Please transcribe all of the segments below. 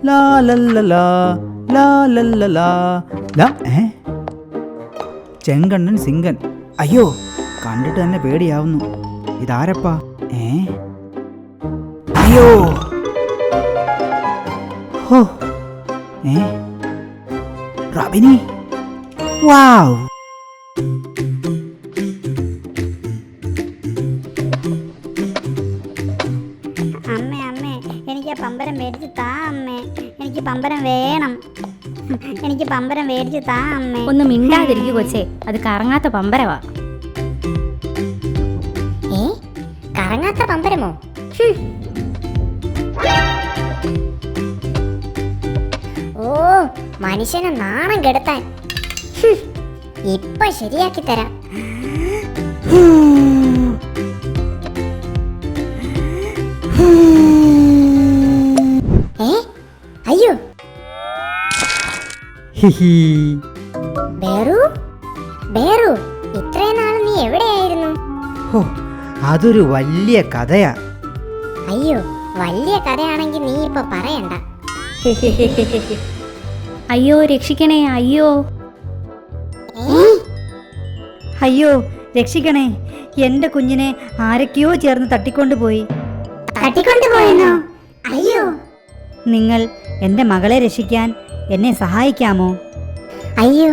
ലാ ലല്ലലാ, ലാ ലല്ലലാ, ലാ. ചെങ്കണ്ണൻ സിംഗൻ. അയ്യോ, കണ്ടിട്ട് തന്നെ പേടിയാവുന്നു. ഇതാരപ്പാ? അയ്യോ, ഹോ, റബിനി, വാവ്. എനിക്ക് പമ്പരം മേടിച്ച് താ അമ്മേ, എനിക്ക് പമ്പരം വേണം, എനിക്ക് പമ്പരം മേടിച്ച് താ അമ്മേ. ഒന്ന് മിണ്ടാതിരിക്കു കൊച്ചേ, അത് കറങ്ങാത്ത പമ്പരവാ. കറങ്ങാത്ത പമ്പരമോ? ഓ, മനുഷ്യനെ നാണം കെടുത്താൻ. ഇപ്പൊ ശരിയാക്കി തരാം. അയ്യോ, ബേറു, ബേറു, ഇത്രയും നാൾ നീ എവിടെയായിരുന്നു? അതൊരു വലിയ കഥയാ. അയ്യോ, വലിയ കഥയാണെങ്കിൽ നീ ഇപ്പൊ പറയണ്ട. അയ്യോ രക്ഷിക്കണേ, അയ്യോ അയ്യോ രക്ഷിക്കണേ, എന്റെ കുഞ്ഞിനെ ആരൊക്കെയോ ചേർന്ന് തട്ടിക്കൊണ്ടുപോയി. തട്ടിക്കൊണ്ടുപോയെന്നോ? അയ്യോ, നിങ്ങൾ എന്റെ മകളെ രക്ഷിക്കാൻ എന്നെ സഹായിക്കാമോ? അയ്യോ,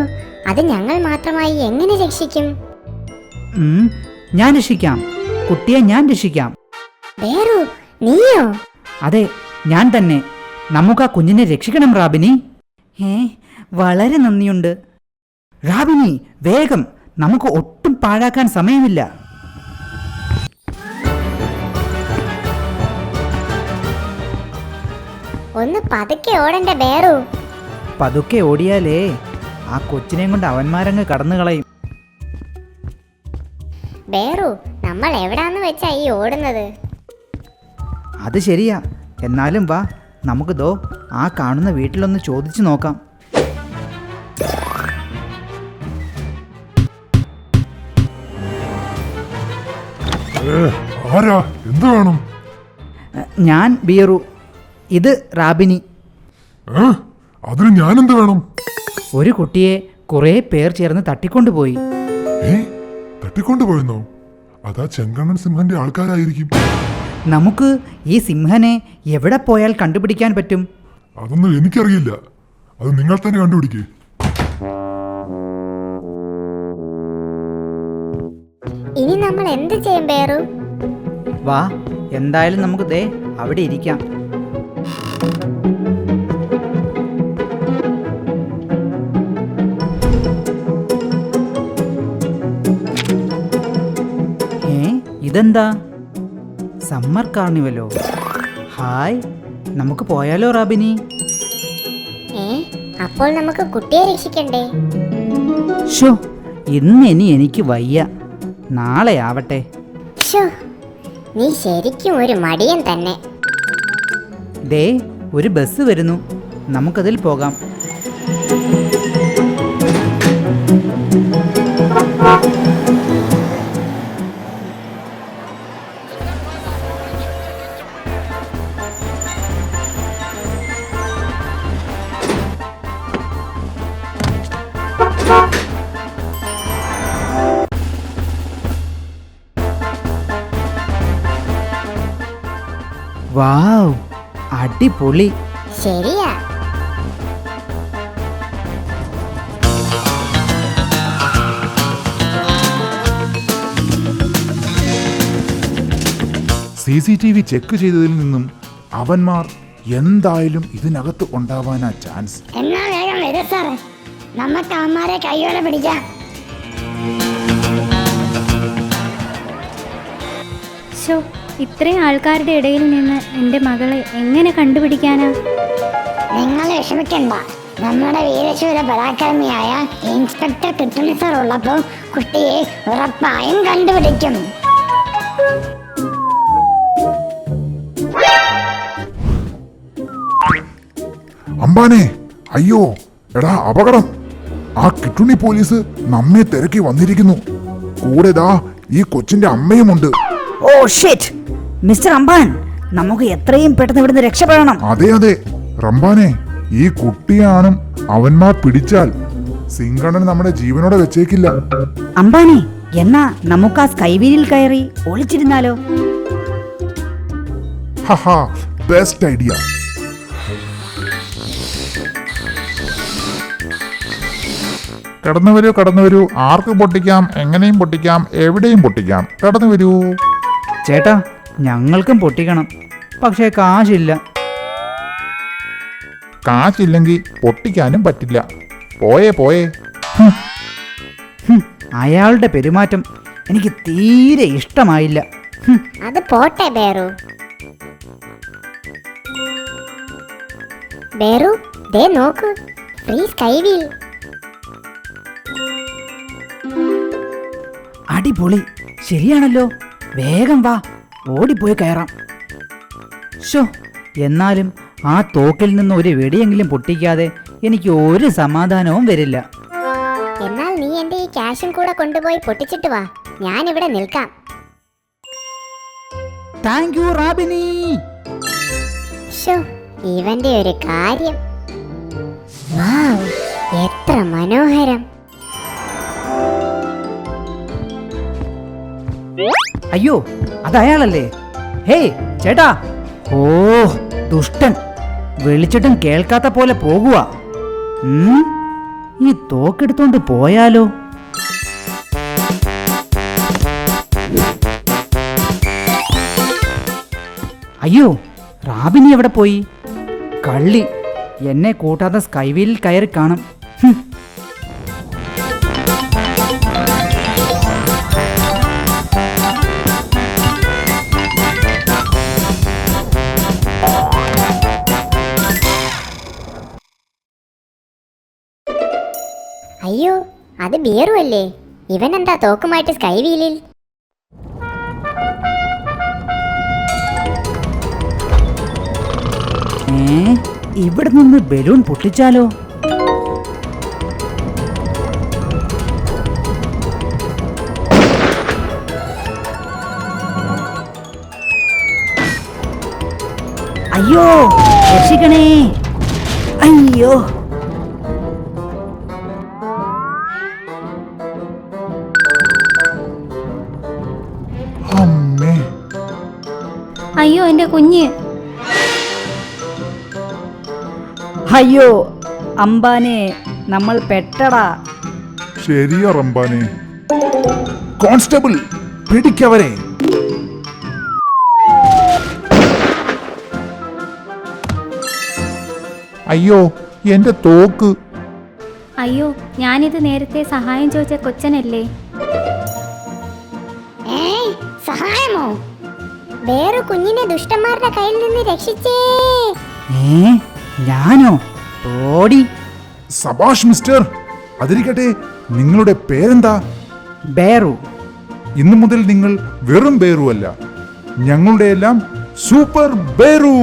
അത് ഞങ്ങൾ മാത്രമായി എങ്ങനെ രക്ഷിക്കും? ഞാൻ രക്ഷിക്കാം, കുട്ടിയെ ഞാൻ രക്ഷിക്കാം. ബേറു, നീയോ? അതെ, ഞാൻ തന്നെ. നമുക്ക് ആ കുഞ്ഞിനെ രക്ഷിക്കണം റാബിനി. വളരെ നന്ദിയുണ്ട് റാബിനി. വേഗം, നമുക്ക് ഒട്ടും പാഴാക്കാൻ സമയമില്ല. ഒന്ന് പതുക്കെ ഓടണ്ട ബേറു. പതുക്കെ ഓടിയാലേ ആ കൊച്ചിനെയും കൊണ്ട് അവന്മാരങ്ങ് കടന്നു കളയും. ബേറു, നമ്മൾ എവിടാന്ന് വെച്ചാ ഈ ഓടുന്നത്? അത് ശരിയാ. എന്നാലും വാ, നമുക്ക് ദോ ആ കാണുന്ന വീട്ടിലൊന്ന് ചോദിച്ചു നോക്കാം. ആരാ? എന്ത് വേണം? ഞാൻ ബീറു, ഇത് റാബിനി. അതിന് ഞാനെന്ത് വേണം? ഒരു കുട്ടിയെ കുറെ പേർ ചേർന്ന് തട്ടിക്കൊണ്ടുപോയി. തട്ടിക്കൊണ്ടുപോയെന്നോ? അതാ ചെങ്കണ്ണൻ സിംഹന്റെ ആൾക്കാരായിരിക്കും. നമുക്ക് ഈ സിംഹനെ എവിടെ പോയാൽ കണ്ടുപിടിക്കാൻ പറ്റും? അതൊന്നും എനിക്കറിയില്ല, അത് നിങ്ങൾ തന്നെ കണ്ടുപിടിക്കേ. ഇനി നമ്മൾ എന്ത് ചെയ്യും ബേറു? വാ, എന്തായാലും നമുക്ക് ദേ അവിടെ ഇരിക്കാം. ഇതെന്താ? സമ്മർ കാർണിവലോ? ഹായ്, നമുക്ക് പോയാലോ റാബിനി? അപ്പോൾ നമുക്ക് കുട്ടിയെ രക്ഷിക്കണ്ടേ? ഷോ, ഇനി എനിക്ക് വയ്യ, നാളെ ആവട്ടെ. നീ ശരിക്കും ഒരു മടിയൻ തന്നെ. ദേ, ഒരു ബസ് വരുന്നു, നമുക്കതിൽ പോകാം. വാവ്, അടിപൊളി. ശരിയാ. CCTV ചെക്ക് ചെയ്തതിൽ നിന്നും അവന്മാർ എന്തായാലും ഇതിനകത്ത് ഉണ്ടാവാനാ ചാൻസ്. എന്നാ വേഗം വരൂ സാറേ, നമുക്ക് അവന്മാരെ കൈയോടെ പിടിക്കാം. ഇത്രയും ആൾക്കാരുടെ ഇടയിൽ നിന്ന് എൻ്റെ മകളെ എങ്ങനെ കണ്ടുപിടിക്കാനാ? നിങ്ങൾ വിഷമിക്കണ്ട, നമ്മുടെ വീരശൂര പരാക്രമിയായ ഇൻസ്പെക്ടർ കിട്ടുണി സാർ ഉള്ളപ്പോൾ കുട്ടിയെ ഉറപ്പായും കണ്ടുപിടിക്കും. അമ്പാനെ, അയ്യോ, എടാ അപകടം! ആ കിട്ടുണി പോലീസ് നമ്മെ തിരക്കി വന്നിരിക്കുന്നു. കൂടെ ദാ ഈ കൊച്ചിന്റെ അമ്മയുമുണ്ട്. Oh shit! മിസ്റ്റർ അമ്പാൻ, നമുക്ക് എത്രയും പെട്ടെന്ന് ഇവിടുന്ന് രക്ഷപ്പെടണം. അതെ അതെ, റംബാനെ, ഈ കുട്ടിയാണും അവന്മാർ പിടിച്ചാൽ സിംഗണ്ണൻ നമ്മുടെ ജീവനോടെ വെച്ചേക്കില്ല. അംബാനി, എന്നാ നമുക്ക് ആ സ്കൈവീലിൽ കയറി ഒളിച്ചിരുന്നാലോ? ഹഹാ, ബെസ്റ്റ് ഐഡിയ. കടന്നു വരൂ. ആർക്ക് പൊട്ടിക്കാം, എങ്ങനെയും പൊട്ടിക്കാം, എവിടെയും പൊട്ടിക്കാം. കടന്നു വരൂ. ചേട്ടാ, ഞങ്ങൾക്കും പൊട്ടിക്കണം, പക്ഷേ കാശില്ല. കാശില്ലെങ്കിൽ പൊട്ടിക്കാനും പറ്റില്ല. പോയേ. അയാളുടെ പെരുമാറ്റം എനിക്ക് തീരെ ഇഷ്ടമായില്ല. അത് പോട്ടെ ബേറു. ബേറു, ദേ നോക്ക്, ഫ്രീ സ്കൈ വീൽ. അടിപൊളി, ശരിയാണല്ലോ. വേഗം വാ, ഓടിപ്പോയി കയറാം. ഷോ, എന്നാലും ആ തോക്കിൽ നിന്ന് ഒരു വെടിയെങ്കിലും പൊട്ടിക്കാതെ എനിക്ക് ഒരു സമാധാനവും വരില്ല. എന്നാൽ നീ എന്റെ ഈ ക്യാഷും കൂടെ കൊണ്ടുപോയി പൊട്ടിച്ചിട്ട് വാ, ഞാനിവിടെ നിൽക്കാം. Thank you റാബിനി. ഷോ, ഇവന്റെ ഒരു കാര്യം. വാവ്, എത്ര മനോഹരം. അയ്യോ, അതയാളല്ലേ? ഹേയ് ചേട്ടാ. ഓ ദുഷ്ടൻ, വിളിച്ചിട്ടും കേൾക്കാത്ത പോലെ പോകുക. ഈ തോക്കെടുത്തോണ്ട് പോയാലോ? അയ്യോ, റാബിനി എവിടെ പോയി? കള്ളി, എന്നെ കൂട്ടാതെ സ്കൈവീലിൽ കയറി കാണും. അയ്യോ, അത് ബിയറു അല്ലേ? ഇവൻ എന്താ തോക്കുമായിട്ട് സ്കൈ വീലിൽ? ഇവിടെ നിന്ന് ബലൂൺ പൊട്ടിച്ചാലോ? അയ്യോ, രക്ഷിക്കണേ. അയ്യോ, അമ്മേ. അയ്യോ എൻ്റെ കുഞ്ഞ്. അയ്യോ അംബാനെ, നമ്മൾ പെട്ടടാ. ശരിയാ റംബാനെ. കോൺസ്റ്റബിൾ, പിടിക്കവരെ. അയ്യോ, എന്റെ തോക്ക്. അയ്യോ, ഞാനിത് നേരത്തെ സഹായം ചോദിച്ച കൊച്ചനല്ലേ? സഹായമോ? ബേറു കുഞ്ഞിനെ ദുഷ്ടന്മാരുടെ കയ്യിൽ നിന്ന് രക്ഷിച്ചേ. ഞാനോ? ഓടി. സബാഷ് മിസ്റ്റർ. അതിരിക്കട്ടെ, നിങ്ങളുടെ പേരെന്താ? ബേറു. ഇന്നു മുതൽ നിങ്ങൾ വെറും ബേറു അല്ല, ഞങ്ങളുടെ എല്ലാം സൂപ്പർ ബേറു.